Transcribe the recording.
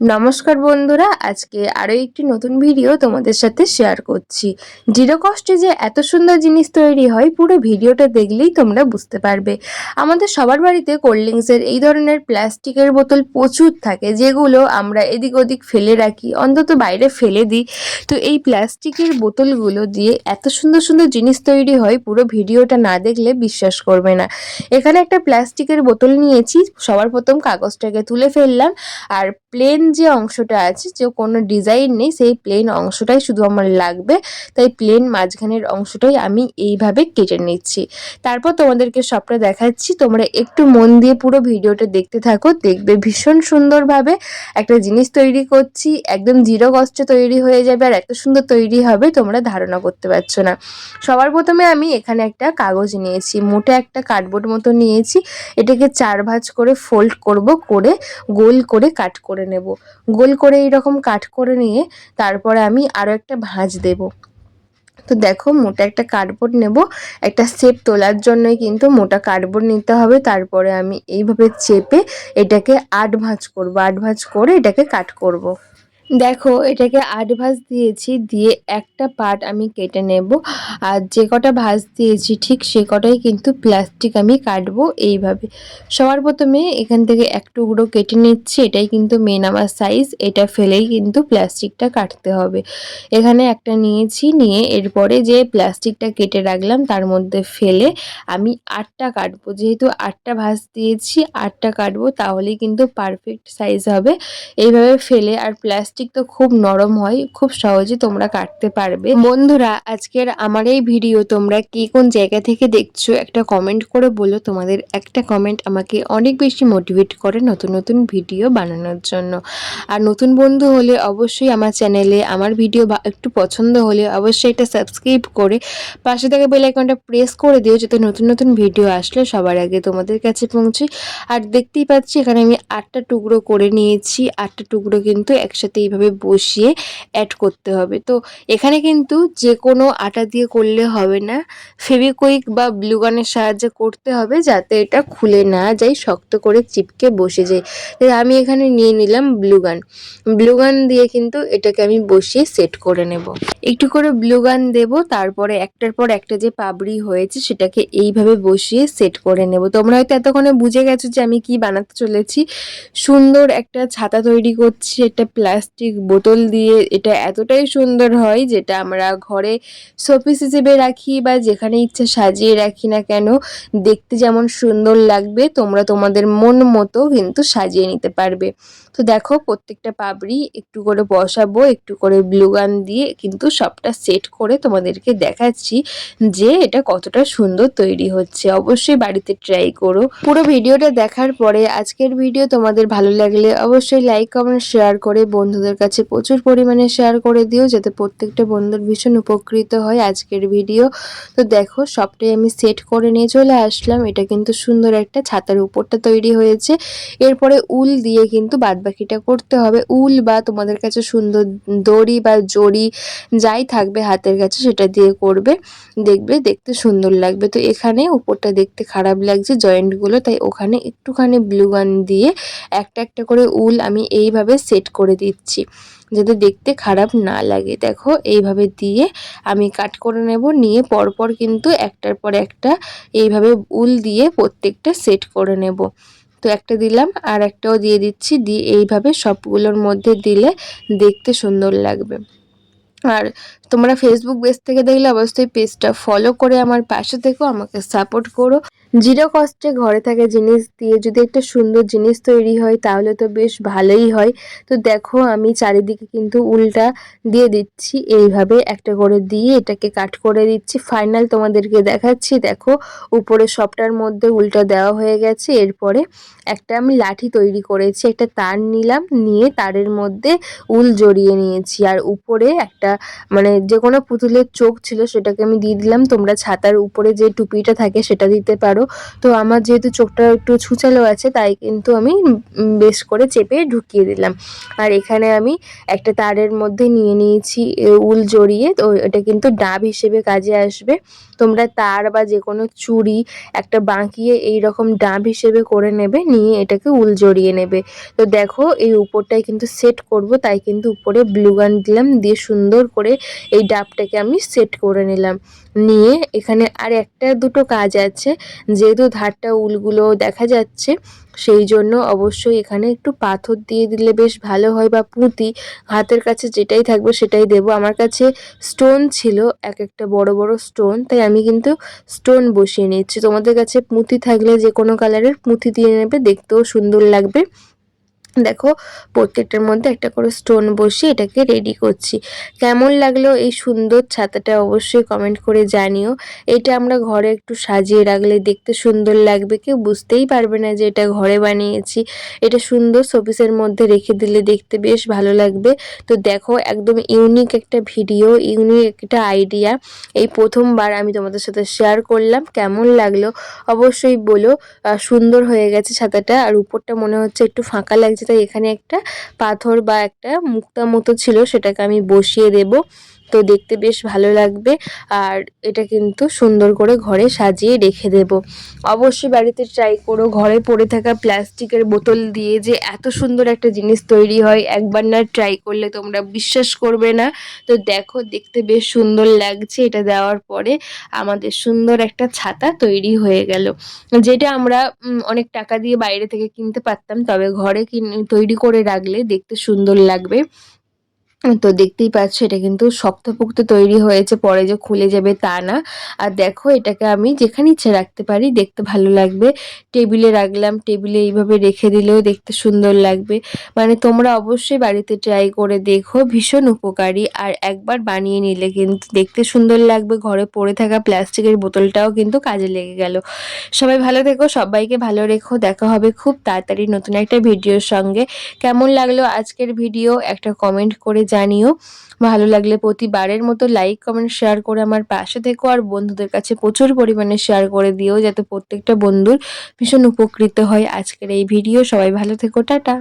নমস্কার বন্ধুরা, আজকে আরো একটি নতুন ভিডিও তোমাদের সাথে শেয়ার করছি। জিরো কস্টে যে এত সুন্দর জিনিস তৈরি হয়, পুরো ভিডিওটা দেখলেই তোমরা বুঝতে পারবে। আমাদের সবার বাড়িতে কোল্ড ড্রিঙ্কসের এই ধরনের প্লাস্টিকের বোতল প্রচুর থাকে, যেগুলো আমরা এদিক ওদিক ফেলে রাখি, অন্তত বাইরে ফেলে দিই। তো এই প্লাস্টিকের বোতলগুলো দিয়ে এত সুন্দর সুন্দর জিনিস তৈরি হয়, পুরো ভিডিওটা না দেখলে বিশ্বাস করবে না। এখানে একটা প্লাস্টিকের বোতল নিয়েছি, সবার প্রথম কাগজটাকে তুলে ফেললাম, আর প্লেন যে অংশটা আছে, যে কোনো ডিজাইন নেই, সেই প্লেন অংশটাই শুধু আমার লাগবে। তাই প্লেন মাঝখানের অংশটাই আমি এইভাবে কেটে নিচ্ছি। তারপর তোমাদেরকে সবটা দেখাচ্ছি, তোমরা একটু মন দিয়ে পুরো ভিডিওটা দেখতে থাকো, দেখবে ভীষণ সুন্দরভাবে একটা জিনিস তৈরি করছি, একদম জিরো কস্টে তৈরি হয়ে যাবে, আর এত সুন্দর তৈরি হবে তোমরা ধারণা করতে পারছো না। সবার প্রথমে আমি এখানে একটা কাগজ নিয়েছি, মোটা একটা কার্ডবোর্ড মতো নিয়েছি। এটাকে 4 ভাঁজ করে ফোল্ড করব, করে গোল করে কাট করে নেব। গোল করে এইরকম কাট করে নিয়ে তারপরে আমি আরও একটা ভাঁজ দেব। তো দেখো, মোটা একটা কার্ডবোর্ড নেব, একটা শেপ তোলার জন্যই কিন্তু মোটা কার্ডবোর্ড নিতে হবে। তারপরে আমি এইভাবে চেপে এটাকে 8 ভাঁজ করব, 8 ভাঁজ করে এটাকে কাট করব। দেখো, এটাকে 8 ভাঁজ দিয়েছি, দিয়ে একটা পার্ট আমি কেটে নেব। আর যে কটা ভাঁজ দিয়েছি ঠিক সে কটাই কিন্তু প্লাস্টিক আমি কাটবো এইভাবে। সবার প্রথমে এখান থেকে এক টুকরো কেটে নিচ্ছি, এটাই কিন্তু মেন আমার সাইজ, এটা ফেলেই কিন্তু প্লাস্টিকটা কাটতে হবে। এখানে একটা নিয়েছি, নিয়ে এরপরে যে প্লাস্টিকটা কেটে রাখলাম তার মধ্যে ফেলে আমি 8টা কাটবো। যেহেতু 8টা ভাঁজ দিয়েছি, 8টা কাটবো, তাহলেই কিন্তু পারফেক্ট সাইজ হবে। এইভাবে ফেলে, আর প্লাস্টিক তো খুব নরম হয়, খুব সহজে তোমরা কাটতে পারবে। বন্ধুরা, আজকের আমার এই ভিডিও তোমরা কে কোন জায়গা থেকে দেখছো একটা কমেন্ট করে বলো। তোমাদের একটা কমেন্ট আমাকে অনেক বেশি মোটিভেট করে নতুন নতুন ভিডিও বানানোর জন্য। আর নতুন বন্ধু হলে অবশ্যই আমার চ্যানেলে আমার ভিডিও একটু পছন্দ হলে অবশ্যই এটা সাবস্ক্রাইব করে পাশে থেকে বেল আইকনটা প্রেস করে দিও, যাতে নতুন নতুন ভিডিও আসলে সবার আগে তোমাদের কাছে পৌঁছায়। আর দেখতেই পাচ্ছি এখানে আমি 8টা টুকরো করে নিয়েছি। 8টা টুকরো কিন্তু একসাথে এইভাবে বসিয়ে অ্যাড করতে হবে। তো এখানে কিন্তু যে কোনো আটা দিয়ে করলে হবে না, ফেভিকুইক বা গ্লুগানের সাহায্যে করতে হবে, যাতে এটা খুলে না যায়, শক্ত করে চিপকে বসে যায়। তাই আমি এখানে নিয়ে নিলাম গ্লুগান। গ্লুগান দিয়ে কিন্তু এটাকে আমি বসিয়ে সেট করে নেব। একটু করে গ্লুগান দেব, তারপরে একটার পর একটা যে পাবড়ি হয়েছে সেটাকে এইভাবে বসিয়ে সেট করে নেব। তোমরা হয়তো এতক্ষণে বুঝে গেছো যে আমি কি বানাতে চলেছি। সুন্দর একটা ছাতা তৈরি করছি একটা প্লাস্টিক বোতল দিয়ে। এটা এতটাই সুন্দর হয়, যেটা আমরা ঘরে শোপিস হিসেবে রাখি বা যেখানে ইচ্ছে সাজিয়ে রাখি না কেন, দেখতে যেমন সুন্দর লাগবে, তোমরা তোমাদের মন মতো কিন্তু সাজিয়ে নিতে পারবে। তো দেখো, প্রত্যেকটা পাবড়ি একটু করে বসাবো, একটু করে গ্লুগান দিয়ে কিন্তু সবটা সেট করে তোমাদেরকে দেখাচ্ছি যে এটা কতটা সুন্দর তৈরি হচ্ছে। অবশ্যই বাড়িতে ট্রাই করো। পুরো ভিডিওটা দেখার পরে আজকের ভিডিও তোমাদের ভালো লাগলে অবশ্যই লাইক কমেন্ট শেয়ার করে বন্ধুদের কাছে প্রচুর পরিমাণে শেয়ার করে দিও, যাতে প্রত্যেকটা বন্ধুর ভীষণ উপকৃত হয় আজকের ভিডিও। তো দেখো, সবটাই আমি সেট করে নিয়ে চলে আসলাম। এটা কিন্তু সুন্দর একটা ছাতার উপরটা তৈরি হয়েছে। এরপরে উল দিয়ে কিন্তু বাদবাকিটা করতে হবে। উল বা তোমাদের কাছে সুন্দর দড়ি বা জড়ি যাই থাকবে হাতের কাছে, সেটা দিয়ে করবে, দেখবে দেখতে সুন্দর লাগবে। তো এখানে উপরটা দেখতে খারাপ লাগছে জয়েন্টগুলো, তাই ওখানে একটুখানি গ্লুগান দিয়ে একটা একটা করে উল আমি এইভাবে সেট করে দিচ্ছি, যাতে দেখতে খারাপ না লাগে। দেখো, এইভাবে দিয়ে আমি কাট করে নেব, নিয়ে পরপর কিন্তু একটার পর একটা এইভাবে উল দিয়ে প্রত্যেকটা সেট করে নেব। তো একটা দিলাম, আর একটাও দিয়ে দিচ্ছি, দিয়ে এইভাবে সবগুলোর মধ্যে দিলে দেখতে সুন্দর লাগবে। আর তোমরা ফেসবুক পেজ থেকে দেখলে অবশ্যই পেজটা ফলো করে আমার পাশে থেকো, আমাকে সাপোর্ট করো। জিরো কস্টে ঘরে থাকা জিনিস দিয়ে যদি একটা সুন্দর জিনিস তৈরি হয় তাহলে তো বেশ ভালোই হয়। তো দেখো, আমি চারিদিকে কিন্তু উলটা দিয়ে দিচ্ছি, এইভাবে একটা করে দিয়ে এটাকে কাট করে দিচ্ছি। ফাইনাল তোমাদেরকে দেখাচ্ছি। দেখো, উপরে সবটার মধ্যে উলটা দেওয়া হয়ে গেছে। এরপরে একটা আমি লাঠি তৈরি করেছি, একটা তার নিলাম, নিয়ে তারের মধ্যে উল জড়িয়ে নিয়েছি, আর উপরে একটা মানে যে কোনো পুতুলের চোখ ছিল সেটাকে আমি দিয়ে দিলাম। তোমরা ছাতার উপরে যে টুপিটা থাকে সেটা দিতে পারো, তো আমার যেহেতু চোখটা একটু ছুচালো আছে তাই কিন্তু আমি বেশ করে চেপে ঢুকিয়ে দিলাম। আর এখানে আমি একটা তারের মধ্যে নিয়ে নিয়েছি উল জড়িয়ে, তো এটা কিন্তু ডাব হিসেবে কাজে আসবে। তোমরা তার বা যে কোনো চুড়ি একটা বাঁকিয়ে এইরকম ডাব হিসেবে করে নেবে, নিয়ে এটাকে উল জড়িয়ে নেবে। তো দেখো এই উপরটায় কিন্তু সেট করব, তাই কিন্তু উপরে ব্লু গান দিলাম, দিয়ে সুন্দর করে এই ডাবটাকে আমি সেট করে নিলাম। নিয়ে এখানে আর একটা দুটো কাজ আছে, যেহেতু ধারটা উলগুলো দেখা যাচ্ছে সেই জন্য অবশ্যই এখানে একটু পাথর দিয়ে দিলে বেশ ভালো হয়, বা পুঁতি, হাতের কাছে যেটাই থাকবে সেটাই দেব। আমার কাছে স্টোন ছিল এক একটা বড় বড় স্টোন, তাই আমি কিন্তু স্টোন বসিয়ে নিচ্ছি। তোমাদের কাছে পুঁতি থাকলে যে কোনো কালারের পুঁতি দিয়ে নেবে, দেখতেও সুন্দর লাগবে। দেখো প্রত্যেকটার মধ্যে একটা করে স্টোন বসিয়ে এটাকে রেডি করছি। কেমন লাগলো এই সুন্দর ছাতাটা অবশ্যই কমেন্ট করে জানিও। এটা আমরা ঘরে একটু সাজিয়ে রাখলে দেখতে সুন্দর লাগবে, কেউ বুঝতেই পারবে না যে এটা ঘরে বানিয়েছি। এটা সুন্দর শোপিসের মধ্যে রেখে দিলে দেখতে বেশ ভালো লাগবে। তো দেখো একদম ইউনিক একটা ভিডিও, ইউনিক একটা আইডিয়া এই প্রথমবার আমি তোমাদের সাথে শেয়ার করলাম। কেমন লাগলো অবশ্যই বলো। সুন্দর হয়ে গেছে ছাতাটা, আর উপরটা মনে হচ্ছে একটু ফাঁকা লাগছে, তাই এখানে একটা পাথর বা একটা মুক্তা মতো ছিল সেটাকে আমি বসিয়ে দেব। তো দেখতে বেশ ভালো লাগবে, আর এটা কিন্তু সুন্দর করে ঘরে সাজিয়ে রেখে দেব। অবশ্যই বাড়িতে ট্রাই করো। ঘরে পড়ে থাকা প্লাস্টিকের বোতল দিয়ে যে এত সুন্দর একটা জিনিস তৈরি হয়, একবার না ট্রাই করলে তোমরা বিশ্বাস করবে না। তো দেখো দেখতে বেশ সুন্দর লাগছে, এটা দেওয়ার পরে আমাদের সুন্দর একটা ছাতা তৈরি হয়ে গেল, যেটা আমরা অনেক টাকা দিয়ে বাইরে থেকে কিনতে পারতাম, তবে ঘরে তৈরি করে রাখলে দেখতে সুন্দর লাগবে। তো দেখতেই পাচ্ছ এটা কিন্তু শক্তপোক্ত তৈরি হয়েছে, পরে যে খুলে যাবে তা না। আর দেখো এটাকে আমি যেখানে ইচ্ছে রাখতে পারি, দেখতে ভালো লাগবে। টেবিলে রাখলাম, টেবিলে এইভাবে রেখে দিলেও দেখতে সুন্দর লাগবে। মানে তোমরা অবশ্যই বাড়িতে ট্রাই করে দেখো, ভীষণ উপকারী। আর একবার বানিয়ে নিলে কিন্তু দেখতে সুন্দর লাগবে, ঘরে পড়ে থাকা প্লাস্টিকের বোতলটাও কিন্তু কাজে লেগে গেল। সবাই ভালো থেকো, সবাইকে ভালো রেখো। দেখা হবে খুব তাড়াতাড়ি নতুন একটা ভিডিওর সঙ্গে। কেমন লাগলো আজকের ভিডিও একটা কমেন্ট করে জানিও। ভালো লাগলে প্রতিবারের মতো লাইক কমেন্ট শেয়ার করে আমার পাশে থেকো, আর বন্ধুদের কাছে প্রচুর পরিমাণে শেয়ার করে দিও, যাতে প্রত্যেকটা বন্ধুর ভীষণ উপকৃত হয় আজকের এই ভিডিও। সবাই ভালো থেকো, টাটা।